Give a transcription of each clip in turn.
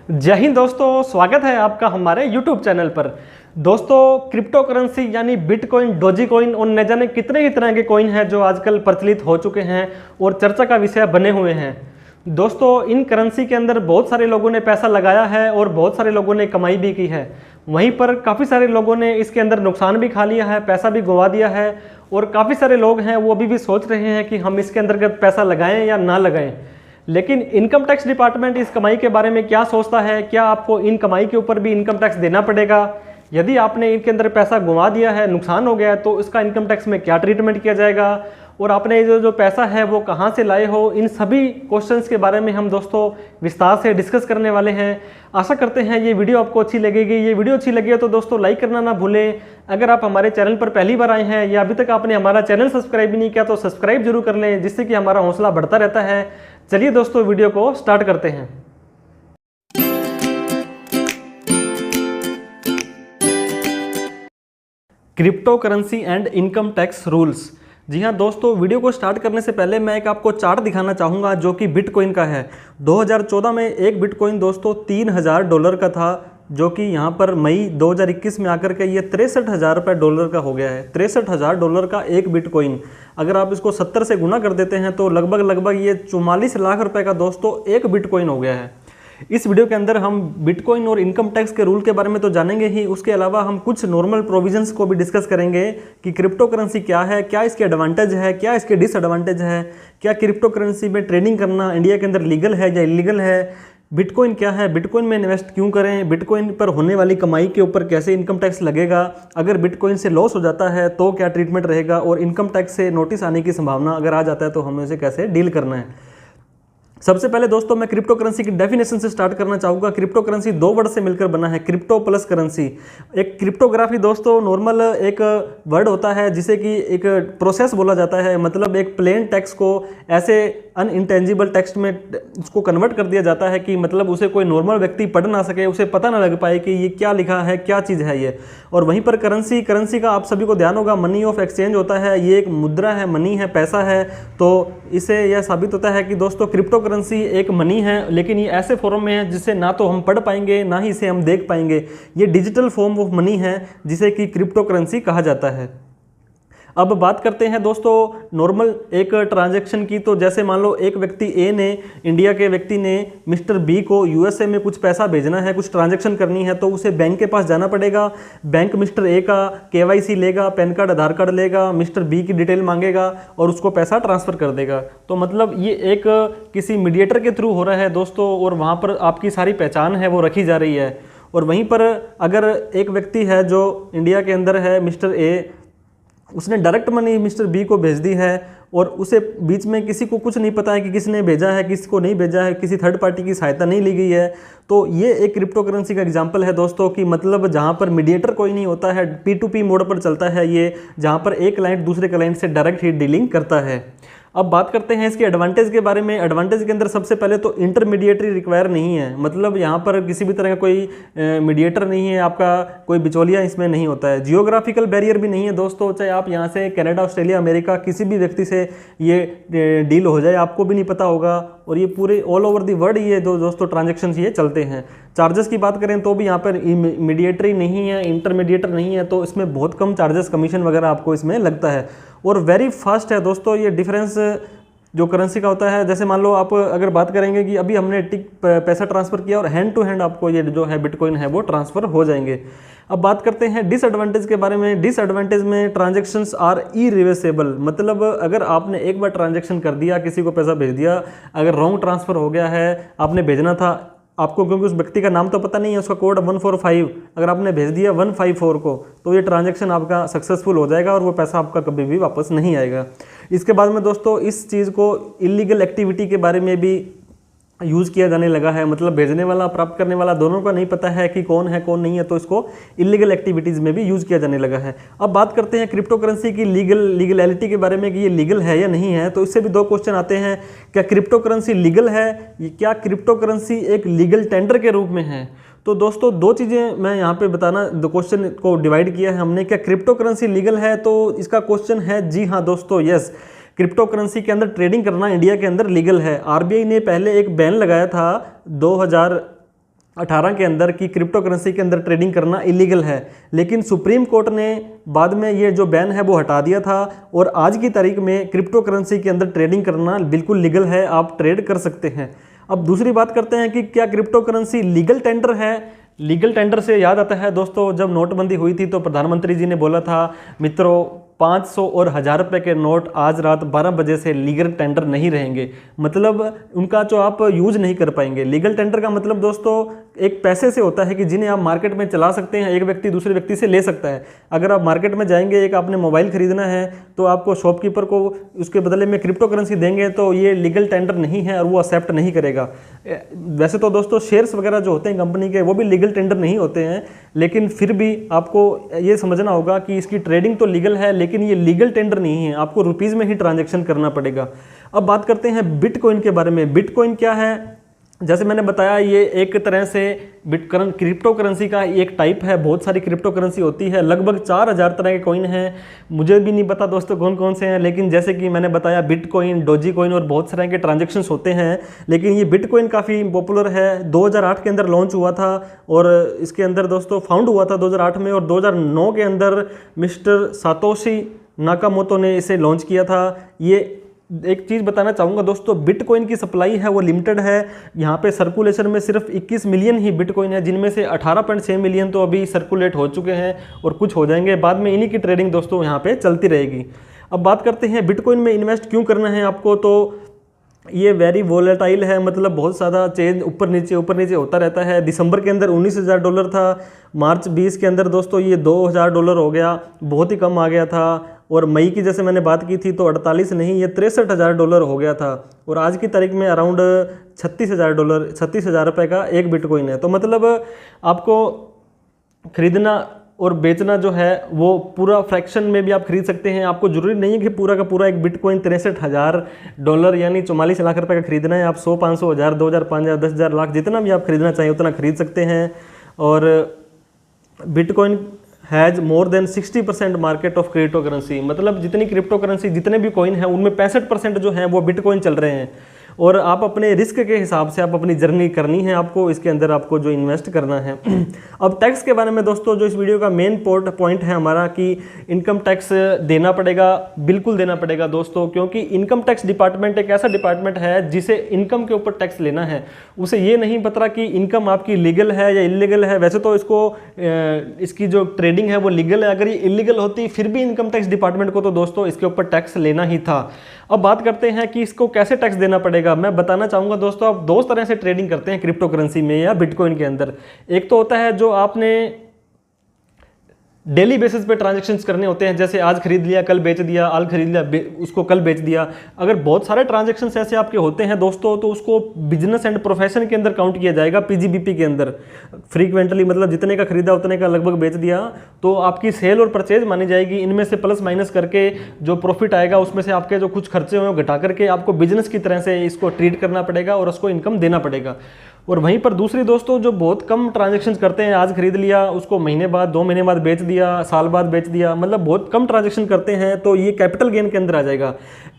जय हिंद दोस्तों, स्वागत है आपका हमारे YouTube चैनल पर। दोस्तों, क्रिप्टो करेंसी यानी बिटकॉइन, डोजीकॉइन और न जाने कितने ही तरह के कॉइन हैं जो आजकल प्रचलित हो चुके हैं और चर्चा का विषय बने हुए हैं। दोस्तों, इन करेंसी के अंदर बहुत सारे लोगों ने पैसा लगाया है और बहुत सारे लोगों ने कमाई भी की है। वहीं पर काफ़ी सारे लोगों ने इसके अंदर नुकसान भी खा लिया है, पैसा भी गंवा दिया है और काफ़ी सारे लोग हैं वो अभी भी सोच रहे हैं कि हम इसके अंतर्गत पैसा लगाएं या ना लगाएं। लेकिन इनकम टैक्स डिपार्टमेंट इस कमाई के बारे में क्या सोचता है? क्या आपको इन कमाई के ऊपर भी इनकम टैक्स देना पड़ेगा? यदि आपने इनके अंदर पैसा गंवा दिया है, नुकसान हो गया है, तो इसका इनकम टैक्स में क्या ट्रीटमेंट किया जाएगा? और आपने जो पैसा है वो कहाँ से लाए हो? इन सभी क्वेश्चंस के बारे में हम दोस्तों विस्तार से डिस्कस करने वाले हैं। आशा करते हैं ये वीडियो आपको अच्छी लगेगी। ये वीडियो अच्छी लगी है तो दोस्तों लाइक करना ना भूलें। अगर आप हमारे चैनल पर पहली बार आए हैं या अभी तक आपने हमारा चैनल सब्सक्राइब भी नहीं किया तो सब्सक्राइब जरूर कर लें, जिससे कि हमारा हौसला बढ़ता रहता है। चलिए दोस्तों, वीडियो को स्टार्ट करते हैं। Cryptocurrency and income tax rules. जी हाँ दोस्तों, वीडियो को स्टार्ट करने से पहले मैं एक आपको चार्ट दिखाना चाहूँगा जो कि बिटकॉइन का है। 2014 में एक बिटकॉइन दोस्तों $3000 का था, जो कि यहाँ पर मई 2021 में आकर के ये $63,000 का हो गया है। $63,000 का एक बिटकॉइन, अगर आप इसको 70 से गुना कर देते हैं तो लगभग ये 44 लाख रुपए का दोस्तों एक बिटकॉइन हो गया है। इस वीडियो के अंदर हम बिटकॉइन और इनकम टैक्स के रूल के बारे में तो जानेंगे ही, उसके अलावा हम कुछ नॉर्मल प्रोविजंस को भी डिस्कस करेंगे कि क्रिप्टो करेंसी क्या है, क्या इसके एडवांटेज है, क्या इसके डिसएडवांटेज है, क्या क्रिप्टो करेंसी में ट्रेडिंग करना इंडिया के अंदर लीगल है या इलीगल है, बिटकॉइन क्या है, बिटकॉइन में इन्वेस्ट क्यों करें, बिटकॉइन पर होने वाली कमाई के ऊपर कैसे इनकम टैक्स लगेगा, अगर बिटकॉइन से लॉस हो जाता है तो क्या ट्रीटमेंट रहेगा, और इनकम टैक्स से नोटिस आने की संभावना अगर आ जाता है तो हमें उसे कैसे डील करना है। सबसे पहले दोस्तों मैं क्रिप्टो करेंसी की डेफिनेशन से स्टार्ट करना चाहूँगा। क्रिप्टो करेंसी दो वर्ड से मिलकर बना है, क्रिप्टो प्लस करेंसी। एक क्रिप्टोग्राफी दोस्तों नॉर्मल एक वर्ड होता है जिसे कि एक प्रोसेस बोला जाता है, मतलब एक प्लेन टेक्स्ट को ऐसे अनइंटेंजिबल टेक्स्ट में उसको कन्वर्ट कर दिया जाता है कि मतलब उसे कोई नॉर्मल व्यक्ति पढ़ ना सके, उसे पता ना लग पाए कि ये क्या लिखा है, क्या चीज़ है ये। और वहीं पर करेंसी का आप सभी को ध्यान होगा, मनी ऑफ एक्सचेंज होता है, ये एक मुद्रा है, मनी है, पैसा है। तो इससे यह साबित होता है कि दोस्तों क्रिप्टो करेंसी एक मनी है, लेकिन ये ऐसे फॉर्म में है जिसे ना तो हम पढ़ पाएंगे ना ही इसे हम देख पाएंगे। ये डिजिटल फॉर्म ऑफ मनी है जिसे कि क्रिप्टो करेंसी कहा जाता है। अब बात करते हैं दोस्तों नॉर्मल एक ट्रांजैक्शन की। तो जैसे मान लो एक व्यक्ति ए ने, इंडिया के व्यक्ति ने मिस्टर बी को यूएसए में कुछ पैसा भेजना है, कुछ ट्रांजैक्शन करनी है, तो उसे बैंक के पास जाना पड़ेगा। बैंक मिस्टर ए का केवाईसी लेगा, पैन कार्ड, आधार कार्ड लेगा, मिस्टर बी की डिटेल मांगेगा और उसको पैसा ट्रांसफ़र कर देगा। तो मतलब ये एक किसी मीडिएटर के थ्रू हो रहा है दोस्तों, और वहाँ पर आपकी सारी पहचान है वो रखी जा रही है। और वहीं पर अगर एक व्यक्ति है जो इंडिया के अंदर है, मिस्टर ए, उसने डायरेक्ट मनी मिस्टर बी को भेज दी है और उसे बीच में किसी को कुछ नहीं पता है कि किसने भेजा है, किसी को नहीं भेजा है, किसी थर्ड पार्टी की सहायता नहीं ली गई है। तो ये एक क्रिप्टो करेंसी का एग्जांपल है दोस्तों कि मतलब जहाँ पर मीडिएटर कोई नहीं होता है, P2P मोड पर चलता है ये, जहाँ पर एक क्लाइंट दूसरे क्लाइंट से डायरेक्ट ही डीलिंग करता है। अब बात करते हैं इसके एडवांटेज के बारे में। एडवांटेज के अंदर सबसे पहले तो इंटरमीडिएटरी रिक्वायर नहीं है, मतलब यहाँ पर किसी भी तरह का कोई मीडिएटर नहीं है, आपका कोई बिचौलिया इसमें नहीं होता है। जियोग्राफिकल बैरियर भी नहीं है दोस्तों, चाहे आप यहाँ से कनाडा, ऑस्ट्रेलिया, अमेरिका किसी भी व्यक्ति से ये डील हो जाए आपको भी नहीं पता होगा, और ये पूरे ऑल ओवर दी वर्ल्ड ये दोस्तों ट्रांजेक्शन ये चलते हैं। चार्जेस की बात करें तो भी यहाँ पर मीडिएटरी नहीं है, इंटरमीडिएटर नहीं है, तो इसमें बहुत कम चार्जेस, कमीशन वगैरह आपको इसमें लगता है। और वेरी फास्ट है दोस्तों ये डिफरेंस जो करेंसी का होता है। जैसे मान लो आप अगर बात करेंगे कि अभी हमने पैसा ट्रांसफ़र किया और हैंड टू हैंड आपको ये जो है बिटकॉइन है वो ट्रांसफ़र हो जाएंगे। अब बात करते हैं डिसएडवांटेज के बारे में। डिसएडवांटेज में ट्रांजैक्शंस आर इरिवर्सेबल, मतलब अगर आपने एक बार ट्रांजैक्शन कर दिया, किसी को पैसा भेज दिया, अगर रॉन्ग ट्रांसफ़र हो गया है, आपने भेजना था आपको, क्योंकि उस व्यक्ति का नाम तो पता नहीं है, उसका कोड 145, अगर आपने भेज दिया 154 को, तो ये ट्रांजैक्शन आपका सक्सेसफुल हो जाएगा और वो पैसा आपका कभी भी वापस नहीं आएगा। इसके बाद में दोस्तों इस चीज़ को इलीगल एक्टिविटी के बारे में भी यूज़ किया जाने लगा है, मतलब भेजने वाला प्राप्त करने वाला दोनों का नहीं पता है कि कौन है कौन नहीं है, तो इसको इलीगल एक्टिविटीज़ में भी यूज़ किया जाने लगा है। अब बात करते हैं क्रिप्टो करेंसी की लीगलिटी के बारे में कि ये लीगल है या नहीं है। तो इससे भी दो क्वेश्चन आते हैं, क्या क्रिप्टो करेंसी लीगल है, क्या क्रिप्टो करेंसी एक लीगल टेंडर के रूप में है? तो दोस्तों दो चीज़ें मैं यहाँ पे बताना, दो क्वेश्चन को डिवाइड किया है हमने। क्या क्रिप्टो करेंसी लीगल है? तो इसका क्वेश्चन है जी हाँ दोस्तों, यस, क्रिप्टो करेंसी के अंदर ट्रेडिंग करना इंडिया के अंदर लीगल है। आरबीआई ने पहले एक बैन लगाया था 18 के अंदर कि क्रिप्टो करेंसी के अंदर ट्रेडिंग करना इलीगल है, लेकिन सुप्रीम कोर्ट ने बाद में ये जो बैन है वो हटा दिया था और आज की तारीख में क्रिप्टो करेंसी के अंदर ट्रेडिंग करना बिल्कुल लीगल है, आप ट्रेड कर सकते हैं। अब दूसरी बात करते हैं कि क्या क्रिप्टो करेंसी लीगल टेंडर है। लीगल टेंडर से याद आता है दोस्तों, जब नोटबंदी हुई थी तो प्रधानमंत्री जी ने बोला था मित्रों 500 और 1000 रुपये के नोट आज रात 12 बजे से लीगल टेंडर नहीं रहेंगे, मतलब उनका जो आप यूज नहीं कर पाएंगे। लीगल टेंडर का मतलब दोस्तों एक पैसे से होता है कि जिन्हें आप मार्केट में चला सकते हैं, एक व्यक्ति दूसरे व्यक्ति से ले सकता है। अगर आप मार्केट में जाएंगे, एक आपने मोबाइल खरीदना है तो आपको शॉपकीपर को उसके बदले में क्रिप्टो करेंसी देंगे तो ये लीगल टेंडर नहीं है और वो एक्सेप्ट नहीं करेगा। वैसे तो दोस्तों शेयर्स वगैरह जो होते हैं कंपनी के वो भी लीगल टेंडर नहीं होते हैं, लेकिन फिर भी आपको ये समझना होगा कि इसकी ट्रेडिंग तो लीगल है लेकिन ये लीगल टेंडर नहीं है, आपको रुपीज़ में ही ट्रांजैक्शन करना पड़ेगा। अब बात करते हैं बिटकॉइन के बारे में। बिटकॉइन क्या है? जैसे मैंने बताया ये एक तरह से क्रिप्टो करेंसी का एक टाइप है। बहुत सारी क्रिप्टो करेंसी होती है, लगभग 4000 तरह के कॉइन हैं। मुझे भी नहीं पता दोस्तों कौन कौन से हैं, लेकिन जैसे कि मैंने बताया बिटकॉइन, डोजी कॉइन और बहुत तरह के ट्रांजैक्शंस होते हैं। लेकिन ये बिटकॉइन काफ़ी पॉपुलर है, 2008 के अंदर लॉन्च हुआ था और इसके अंदर दोस्तों फाउंड हुआ था 2008 में, और 2009 के अंदर मिस्टर सातोशी नाकामोटो ने इसे लॉन्च किया था। ये एक चीज़ बताना चाहूँगा दोस्तों, बिटकॉइन की सप्लाई है वो लिमिटेड है। यहाँ पे सर्कुलेशन में सिर्फ 21 मिलियन ही बिटकॉइन है, जिनमें से 18.6 मिलियन तो अभी सर्कुलेट हो चुके हैं और कुछ हो जाएंगे। बाद में इन्हीं की ट्रेडिंग दोस्तों यहाँ पे चलती रहेगी। अब बात करते हैं बिटकॉइन में इन्वेस्ट क्यों करना है आपको। तो ये वेरी वोलेटाइल है, मतलब बहुत ज़्यादा चेंज ऊपर नीचे होता रहता है। दिसंबर के अंदर $19,000 था, मार्च 20 के अंदर दोस्तों ये $2,000 हो गया, बहुत ही कम आ गया था। और मई की जैसे मैंने बात की थी तो 48 नहीं, ये $63,000 हो गया था। और आज की तारीख में अराउंड $36,000 रुपये का एक बिटकॉइन है। तो मतलब आपको खरीदना और बेचना जो है वो पूरा फ्रैक्शन में भी आप खरीद सकते हैं। आपको जरूरी नहीं है कि पूरा का पूरा एक बिटकॉइन $63,000 यानी 44 लाख रुपए का खरीदना है। आप 100, 500, 1000, 2000, 5000, 10,000, लाख जितना भी आप खरीदना चाहिए उतना खरीद सकते हैं। और bitcoin has more than 60% market of crypto currency, मतलब जितनी क्रिप्टो करेंसी जितने भी कॉइन हैं उनमें 65% जो है वो बिटकॉइन चल रहे हैं। और आप अपने रिस्क के हिसाब से आप अपनी जर्नी करनी है, आपको इसके अंदर आपको जो इन्वेस्ट करना है। अब टैक्स के बारे में दोस्तों, जो इस वीडियो का मेन पॉइंट है हमारा कि इनकम टैक्स देना पड़ेगा, बिल्कुल देना पड़ेगा दोस्तों, क्योंकि इनकम टैक्स डिपार्टमेंट एक ऐसा डिपार्टमेंट है जिसे इनकम के ऊपर टैक्स लेना है। उसे ये नहीं पता कि इनकम आपकी लीगल है या इलीगल है। वैसे तो इसकी जो ट्रेडिंग है वो लीगल है, अगर ये इलीगल होती फिर भी इनकम टैक्स डिपार्टमेंट को तो दोस्तों इसके ऊपर टैक्स लेना ही था। अब बात करते हैं कि इसको कैसे टैक्स देना पड़ेगा। मैं बताना चाहूँगा दोस्तों, आप दो तरह से ट्रेडिंग करते हैं क्रिप्टो करेंसी में या बिटकॉइन के अंदर। एक तो होता है जो आपने डेली बेसिस पे ट्रांजैक्शंस करने होते हैं, जैसे आज खरीद लिया कल बेच दिया, आज खरीद लिया उसको कल बेच दिया। अगर बहुत सारे ट्रांजैक्शंस ऐसे आपके होते हैं दोस्तों तो उसको बिजनेस एंड प्रोफेशन के अंदर काउंट किया जाएगा, पीजीबीपी के अंदर। फ्रीक्वेंटली मतलब जितने का खरीदा उतने का लगभग बेच दिया तो आपकी सेल और परचेज मानी जाएगी। इनमें से प्लस माइनस करके जो प्रॉफिट आएगा उसमें से आपके जो कुछ खर्चे हुए घटा करके आपको बिजनेस की तरह से इसको ट्रीट करना पड़ेगा और उसको इनकम देना पड़ेगा। और वहीं पर दूसरी दोस्तों जो बहुत कम ट्रांजैक्शंस करते हैं, आज खरीद लिया उसको महीने बाद 2 महीने बाद बेच दिया, साल बाद बेच दिया, मतलब बहुत कम ट्रांजैक्शन करते हैं, तो ये कैपिटल गेन के अंदर आ जाएगा।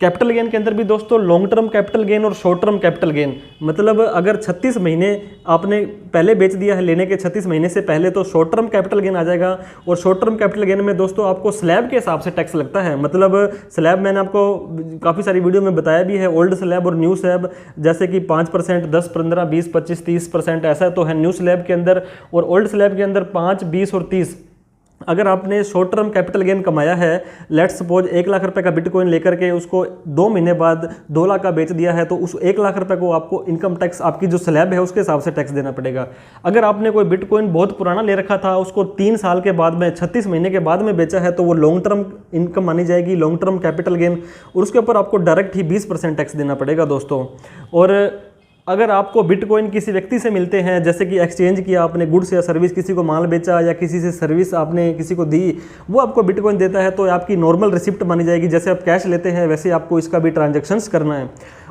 कैपिटल गेन के अंदर भी दोस्तों लॉन्ग टर्म कैपिटल गेन और शॉर्ट टर्म कैपिटल गेन, मतलब अगर 36 महीने आपने पहले बेच दिया है लेने के 36 महीने से पहले तो शॉर्ट टर्म कैपिटल गेन आ जाएगा। और शॉर्ट टर्म कैपिटल गेन में दोस्तों आपको स्लैब के हिसाब से टैक्स लगता है। मतलब स्लैब मैंने आपको काफ़ी सारी वीडियो में बताया भी है, ओल्ड स्लैब और न्यू स्लैब, जैसे कि 5%, 10, 15, 20, 25, 30% ऐसा तो है न्यू स्लैब के अंदर, और ओल्ड स्लैब के अंदर 5, 20 और 30। अगर आपने शॉर्ट टर्म कैपिटल गेन कमाया है, लेट्स सपोज 1 लाख रुपए का बिटकॉइन लेकर के उसको 2 महीने बाद 2 लाख का बेच दिया है, तो उस 1 लाख रुपए को आपको इनकम टैक्स, आपकी जो स्लैब है उसके हिसाब से टैक्स देना पड़ेगा। अगर आपने कोई बिटकॉइन बहुत पुराना ले रखा था, उसको 3 साल के बाद में 36 महीने के बाद में बेचा है, तो वो लॉन्ग टर्म इनकम मानी जाएगी, लॉन्ग टर्म कैपिटल गेन, और उसके ऊपर आपको डायरेक्ट ही 20% टैक्स देना पड़ेगा दोस्तों। और अगर आपको बिटकॉइन किसी व्यक्ति से मिलते हैं, जैसे कि एक्सचेंज किया आपने, गुड्स या सर्विस, किसी को माल बेचा या किसी से सर्विस आपने किसी को दी, वो आपको बिटकॉइन देता है, तो आपकी नॉर्मल रिसिप्ट मानी जाएगी। जैसे आप कैश लेते हैं वैसे आपको इसका भी ट्रांजैक्शंस करना है।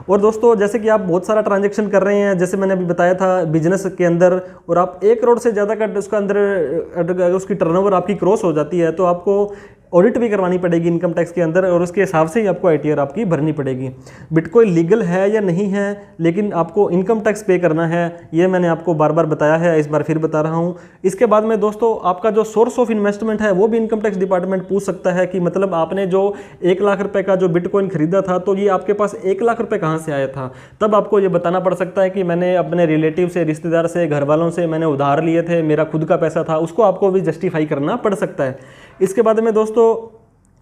और दोस्तों जैसे कि आप बहुत सारा ट्रांजैक्शन कर रहे हैं, जैसे मैंने अभी बताया था बिजनेस के अंदर, और आप 1 करोड़ से ज़्यादा का उसका अंदर उसकी टर्नओवर आपकी क्रॉस हो जाती है, तो आपको ऑडिट भी करवानी पड़ेगी इनकम टैक्स के अंदर, और उसके हिसाब से ही आपको ITR आपकी भरनी पड़ेगी। बिटकॉइन लीगल है या नहीं है, लेकिन आपको इनकम टैक्स पे करना है, ये मैंने आपको बार बार बताया है, इस बार फिर बता रहा हूँ। इसके बाद में दोस्तों आपका जो सोर्स ऑफ इन्वेस्टमेंट है वो भी इनकम टैक्स डिपार्टमेंट पूछ सकता है कि मतलब आपने जो 1 लाख रुपए का जो बिटकॉइन खरीदा था, तो ये आपके पास 1 लाख रुपए कहाँ से आया था। तब आपको ये बताना पड़ सकता है कि मैंने अपने रिलेटिव से, रिश्तेदार से, घर वालों से मैंने उधार लिए थे, मेरा खुद का पैसा था, उसको आपको भी जस्टिफाई करना पड़ सकता है। इसके बाद में दोस्तों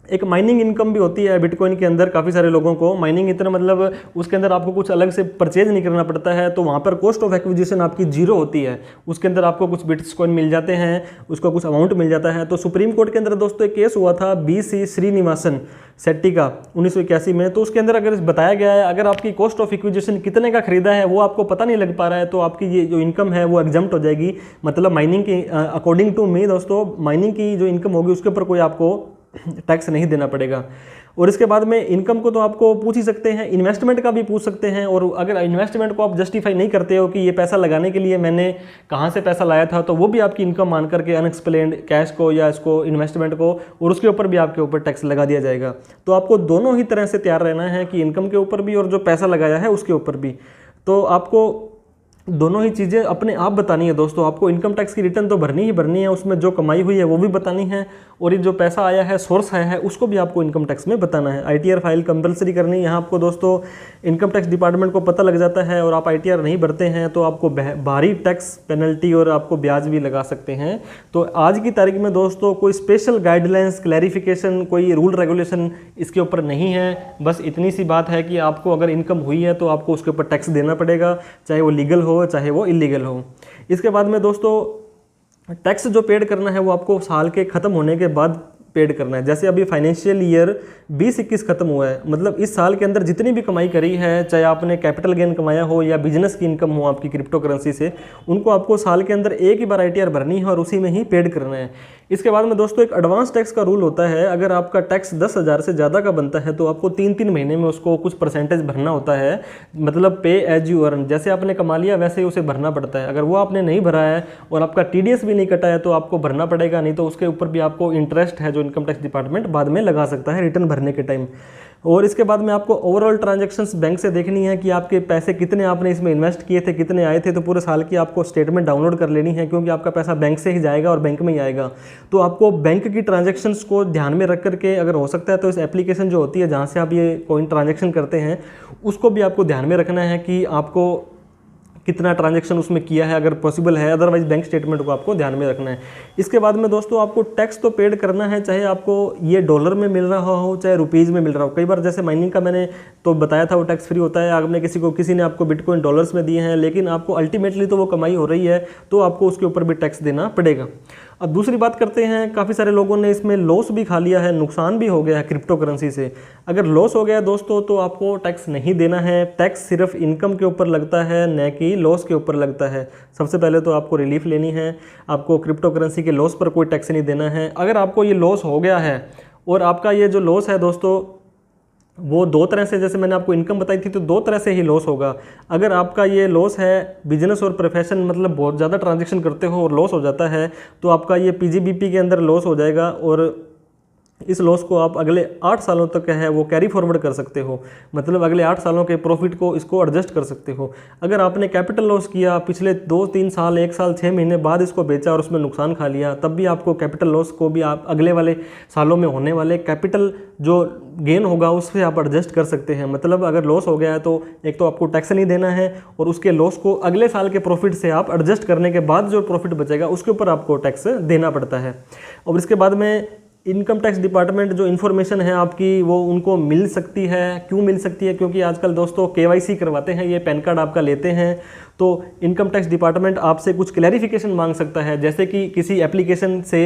एक माइनिंग इनकम भी होती है बिटकॉइन के अंदर। काफ़ी सारे लोगों को माइनिंग इतना मतलब उसके अंदर आपको कुछ अलग से परचेज नहीं करना पड़ता है, तो वहाँ पर कॉस्ट ऑफ एक्विजिशन आपकी जीरो होती है। उसके अंदर आपको कुछ बिटकॉइन मिल जाते हैं, उसका कुछ अमाउंट मिल जाता है। तो सुप्रीम कोर्ट के अंदर दोस्तों एक केस हुआ था BC श्रीनिवासन शेट्टी का 1981 में। तो उसके अंदर अगर बताया गया है अगर आपकी कॉस्ट ऑफ एक्विजिशन कितने का खरीदा है वो आपको पता नहीं लग पा रहा है, तो आपकी ये जो इनकम है वो एग्जम्प्ट हो जाएगी। मतलब माइनिंग की अकॉर्डिंग टू मी दोस्तों, माइनिंग की जो इनकम होगी उसके ऊपर कोई आपको टैक्स नहीं देना पड़ेगा। और इसके बाद में इनकम को तो आपको पूछ ही सकते हैं, इन्वेस्टमेंट का भी पूछ सकते हैं। और अगर इन्वेस्टमेंट को आप जस्टिफाई नहीं करते हो कि ये पैसा लगाने के लिए मैंने कहाँ से पैसा लाया था, तो वो भी आपकी इनकम मान करके अनएक्सप्लेन्ड कैश को या इसको इन्वेस्टमेंट को, और उसके ऊपर भी आपके ऊपर टैक्स लगा दिया जाएगा। तो आपको दोनों ही तरह से तैयार रहना है कि इनकम के ऊपर भी और जो पैसा लगाया है उसके ऊपर भी। तो आपको दोनों ही चीज़ें अपने आप बतानी है दोस्तों। आपको इनकम टैक्स की रिटर्न तो भरनी ही भरनी है, उसमें जो कमाई हुई है वो भी बतानी है, और ये जो पैसा आया है, सोर्स आया है, उसको भी आपको इनकम टैक्स में बताना है। ITR फाइल कंपलसरी करनी है। यहाँ आपको दोस्तों इनकम टैक्स डिपार्टमेंट को पता लग जाता है और आप ITR नहीं भरते हैं तो आपको भारी टैक्स पेनल्टी और आपको ब्याज भी लगा सकते हैं। तो आज की तारीख में दोस्तों कोई स्पेशल गाइडलाइंस, क्लैरिफिकेशन, कोई रूल रेगुलेशन इसके ऊपर नहीं है। बस इतनी सी बात है कि आपको अगर इनकम हुई है तो आपको उसके ऊपर टैक्स देना पड़ेगा, चाहे वो लीगल हो चाहे वो इलीगल हो। इसके बाद में दोस्तों टैक्स जो पेड करना है वो आपको साल के ख़त्म होने के बाद पेड करना है। जैसे अभी फाइनेंशियल ईयर 2021 खत्म हुआ है, मतलब इस साल के अंदर जितनी भी कमाई करी है, चाहे आपने कैपिटल गेन कमाया हो या बिजनेस की इनकम हो आपकी क्रिप्टो करेंसी से, उनको आपको साल के अंदर एक ही बार ITR भरनी है और उसी में ही पेड करना है। इसके बाद में दोस्तों एक एडवांस टैक्स का रूल होता है। अगर आपका टैक्स 10,000 से ज़्यादा का बनता है तो आपको 3-3 महीने में उसको कुछ परसेंटेज भरना होता है। मतलब पे एज यू अर्न, जैसे आपने कमा लिया वैसे ही उसे भरना पड़ता है। अगर वो आपने नहीं भरा है और आपका TDS भी नहीं कटा है तो आपको भरना पड़ेगा, नहीं तो उसके ऊपर भी आपको इंटरेस्ट है जो इनकम टैक्स डिपार्टमेंट बाद में लगा सकता है रिटर्न भरने के टाइम। और इसके बाद में आपको ओवरऑल ट्रांजैक्शंस बैंक से देखनी है कि आपके पैसे कितने आपने इसमें इन्वेस्ट किए थे, कितने आए थे। तो पूरे साल की आपको स्टेटमेंट डाउनलोड कर लेनी है, क्योंकि आपका पैसा बैंक से ही जाएगा और बैंक में ही आएगा। तो आपको बैंक की ट्रांजैक्शंस को ध्यान में रख करके, अगर हो सकता है तो इस एप्लीकेशन जो होती है जहाँ से आप ये कॉइन ट्रांजैक्शन करते हैं उसको भी आपको ध्यान में रखना है कि आपको कितना ट्रांजैक्शन उसमें किया है, अगर पॉसिबल है। अदरवाइज बैंक स्टेटमेंट को आपको ध्यान में रखना है। इसके बाद में दोस्तों आपको टैक्स तो पेड करना है, चाहे आपको ये डॉलर में मिल रहा हो चाहे रुपीज़ में मिल रहा हो। कई बार जैसे माइनिंग का मैंने तो बताया था वो टैक्स फ्री होता है। आपने किसी ने आपको बिटकॉइन डॉलर्स में दिए हैं, लेकिन आपको अल्टीमेटली तो वो कमाई हो रही है, तो आपको उसके ऊपर भी टैक्स देना पड़ेगा। अब दूसरी बात करते हैं, काफ़ी सारे लोगों ने इसमें लॉस भी खा लिया है, नुकसान भी हो गया है क्रिप्टो करेंसी से। अगर लॉस हो गया दोस्तों तो आपको टैक्स नहीं देना है। टैक्स सिर्फ इनकम के ऊपर लगता है, न कि लॉस के ऊपर लगता है। सबसे पहले तो आपको रिलीफ लेनी है, आपको क्रिप्टो करेंसी के लॉस पर कोई टैक्स नहीं देना है। अगर आपको ये लॉस हो गया है और आपका ये जो लॉस है दोस्तों वो दो तरह से, जैसे मैंने आपको इनकम बताई थी तो दो तरह से ही लॉस होगा। अगर आपका ये लॉस है बिजनेस और प्रोफेशन, मतलब बहुत ज़्यादा ट्रांजैक्शन करते हो और लॉस हो जाता है, तो आपका ये PGBP के अंदर लॉस हो जाएगा और इस लॉस को आप अगले 8 सालों तक है वो कैरी फॉरवर्ड कर सकते हो। मतलब अगले 8 सालों के प्रॉफिट को इसको एडजस्ट कर सकते हो। अगर आपने कैपिटल लॉस किया, पिछले 2-3 साल, 1 साल 6 महीने बाद इसको बेचा और उसमें नुकसान खा लिया, तब भी आपको कैपिटल लॉस को भी आप अगले वाले सालों में होने वाले कैपिटल जो गेन होगा उससे आप एडजस्ट कर सकते हैं। मतलब अगर लॉस हो गया है तो एक तो आपको टैक्स नहीं देना है और उसके लॉस को अगले साल के प्रॉफिट से आप एडजस्ट करने के बाद जो प्रॉफिट बचेगा उसके ऊपर आपको टैक्स देना पड़ता है। और इसके बाद में इनकम टैक्स डिपार्टमेंट जो इन्फॉर्मेशन है आपकी वो उनको मिल सकती है। क्यों मिल सकती है? क्योंकि आजकल दोस्तों KYC करवाते हैं, ये पैन कार्ड आपका लेते हैं, तो इनकम टैक्स डिपार्टमेंट आपसे कुछ क्लैरिफिकेशन मांग सकता है। जैसे कि किसी एप्लीकेशन से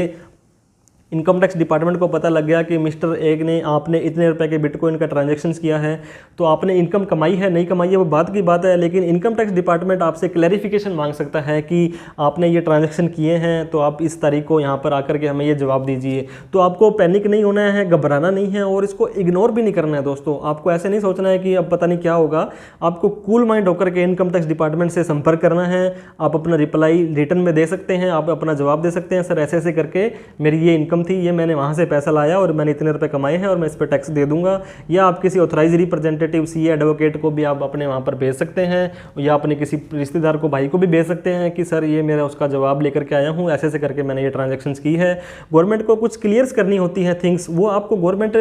इनकम टैक्स डिपार्टमेंट को पता लग गया कि मिस्टर एक ने आपने इतने रुपए के बिटकॉइन का ट्रांजैक्शंस किया है, तो आपने इनकम कमाई है नहीं कमाई है वो बात की बात है, लेकिन इनकम टैक्स डिपार्टमेंट आपसे क्लैरिफिकेशन मांग सकता है कि आपने ये ट्रांजैक्शन किए हैं तो आप इस तारीख को यहाँ पर आकर के हमें ये जवाब दीजिए। तो आपको पैनिक नहीं होना है, घबराना नहीं है और इसको इग्नोर भी नहीं करना है दोस्तों। आपको ऐसे नहीं सोचना है कि अब पता नहीं क्या होगा। आपको कूल माइंड होकर के इनकम टैक्स डिपार्टमेंट से संपर्क करना है। आप अपना रिप्लाई रिटर्न में दे सकते हैं, आप अपना जवाब दे सकते हैं, सर ऐसे ऐसे करके मेरी ये इनकम इनकम थी, ये मैंने वहाँ से पैसा लाया और मैंने इतने रुपए कमाए हैं और मैं इस पर टैक्स दे दूंगा। या आप किसी ऑथराइज रिप्रेजेंटेटिव सीए एडवोकेट को भी आप अपने वहाँ पर भेज सकते हैं, या अपने किसी रिश्तेदार को, भाई को भी भेज सकते हैं कि सर ये मेरा उसका जवाब लेकर के आया हूँ, ऐसे ऐसे करके मैंने ये ट्रांजेक्शन्स की है। गवर्नमेंट को कुछ क्लियर्स करनी होती हैं थिंग्स, वो आपको गवर्नमेंट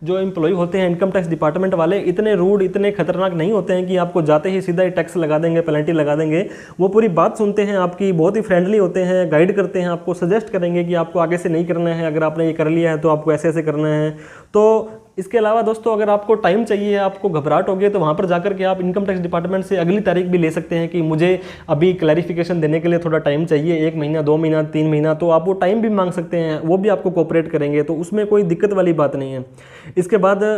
जो एम्प्लॉय होते हैं इनकम टैक्स डिपार्टमेंट वाले इतने रूड, इतने खतरनाक नहीं होते हैं कि आपको जाते ही सीधा ही टैक्स लगा देंगे, पेनल्टी लगा देंगे। वो पूरी बात सुनते हैं आपकी, बहुत ही फ्रेंडली होते हैं, गाइड करते हैं, आपको सजेस्ट करेंगे कि आपको आगे से नहीं करना है, अगर आपने ये कर लिया है तो आपको ऐसे ऐसे करना है। तो इसके अलावा दोस्तों अगर आपको टाइम चाहिए, आपको घबराहट होगी, तो वहाँ पर जाकर के आप इनकम टैक्स डिपार्टमेंट से अगली तारीख भी ले सकते हैं कि मुझे अभी क्लैरिफिकेशन देने के लिए थोड़ा टाइम चाहिए, 1 महीना, 2 महीना, 3 महीना, तो आप वो टाइम भी मांग सकते हैं, वो भी आपको कोऑपरेट करेंगे, तो उसमें कोई दिक्कत वाली बात नहीं है। इसके बाद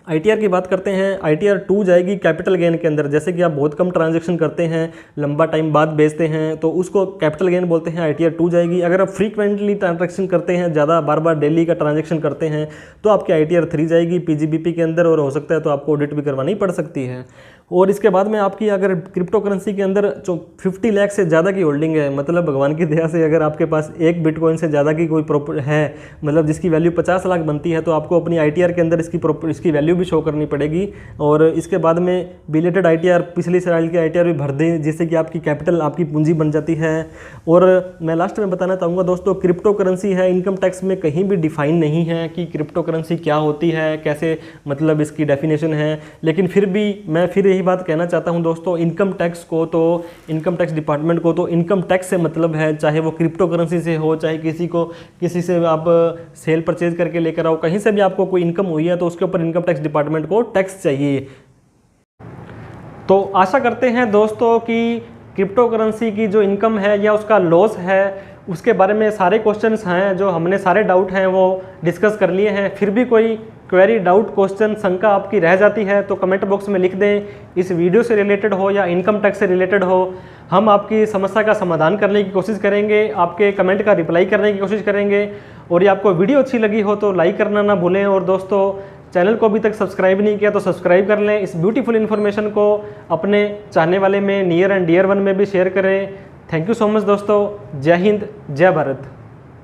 ITR की बात करते हैं। ITR 2 जाएगी कैपिटल गेन के अंदर। जैसे कि आप बहुत कम ट्रांजैक्शन करते हैं, लंबा टाइम बाद बेचते हैं, तो उसको कैपिटल गेन बोलते हैं, ITR 2 जाएगी। अगर आप फ्रीक्वेंटली ट्रांजैक्शन करते हैं, ज़्यादा बार बार डेली का ट्रांजैक्शन करते हैं, तो आपकी ITR 3 जाएगी PGBP के अंदर, और हो सकता है तो आपको ऑडिट भी करवानी पड़ सकती है। और इसके बाद में आपकी अगर क्रिप्टो करेंसी के अंदर जो 50 लाख से ज़्यादा की होल्डिंग है, मतलब भगवान की दया से अगर आपके पास एक बिटकॉइन से ज़्यादा की कोई प्रॉपर्टी है, मतलब जिसकी वैल्यू 50 लाख बनती है, तो आपको अपनी ITR के अंदर इसकी वैल्यू भी शो करनी पड़ेगी। और इसके बाद में बिलेटेड ITR, पिछली साल की ITR भी भर दें, जिससे कि आपकी कैपिटल, आपकी पूंजी बन जाती है। और मैं लास्ट में बताना चाहूँगा दोस्तों, क्रिप्टो करेंसी है, इनकम टैक्स में कहीं भी डिफाइन नहीं है कि क्रिप्टो करेंसी क्या होती है, कैसे मतलब इसकी डेफिनेशन है। लेकिन फिर भी मैं फिर यही बात कहना चाहता हूं दोस्तों, इनकम टैक्स डिपार्टमेंट को तो इनकम टैक्स से मतलब है, चाहे वो क्रिप्टो करेंसी से हो, चाहे किसी से आप सेल परचेज करके लेकर आओ, कहीं से भी आपको कोई इनकम हुई है तो उसके ऊपर इनकम टैक्स डिपार्टमेंट को टैक्स चाहिए। तो आशा करते हैं दोस्तों कि क्रिप्टो करेंसी की जो इनकम है या उसका लॉस है, उसके बारे में सारे क्वेश्चंस हैं, जो हमने सारे डाउट हैं वो डिस्कस कर लिए हैं। फिर भी कोई क्वेरी, डाउट, क्वेश्चन, शंका आपकी रह जाती है तो कमेंट बॉक्स में लिख दें। इस वीडियो से रिलेटेड हो या इनकम टैक्स से रिलेटेड हो, हम आपकी समस्या का समाधान करने की कोशिश करेंगे, आपके कमेंट का रिप्लाई करने की कोशिश करेंगे। और ये आपको वीडियो अच्छी लगी हो तो लाइक करना ना भूलें। और दोस्तों, चैनल को अभी तक सब्सक्राइब नहीं किया तो सब्सक्राइब कर लें। इस ब्यूटीफुल इन्फॉर्मेशन को अपने चाहने वाले में, नियर एंड डियर वन में भी शेयर करें। थैंक यू सो मच दोस्तों। जय हिंद, जय भारत।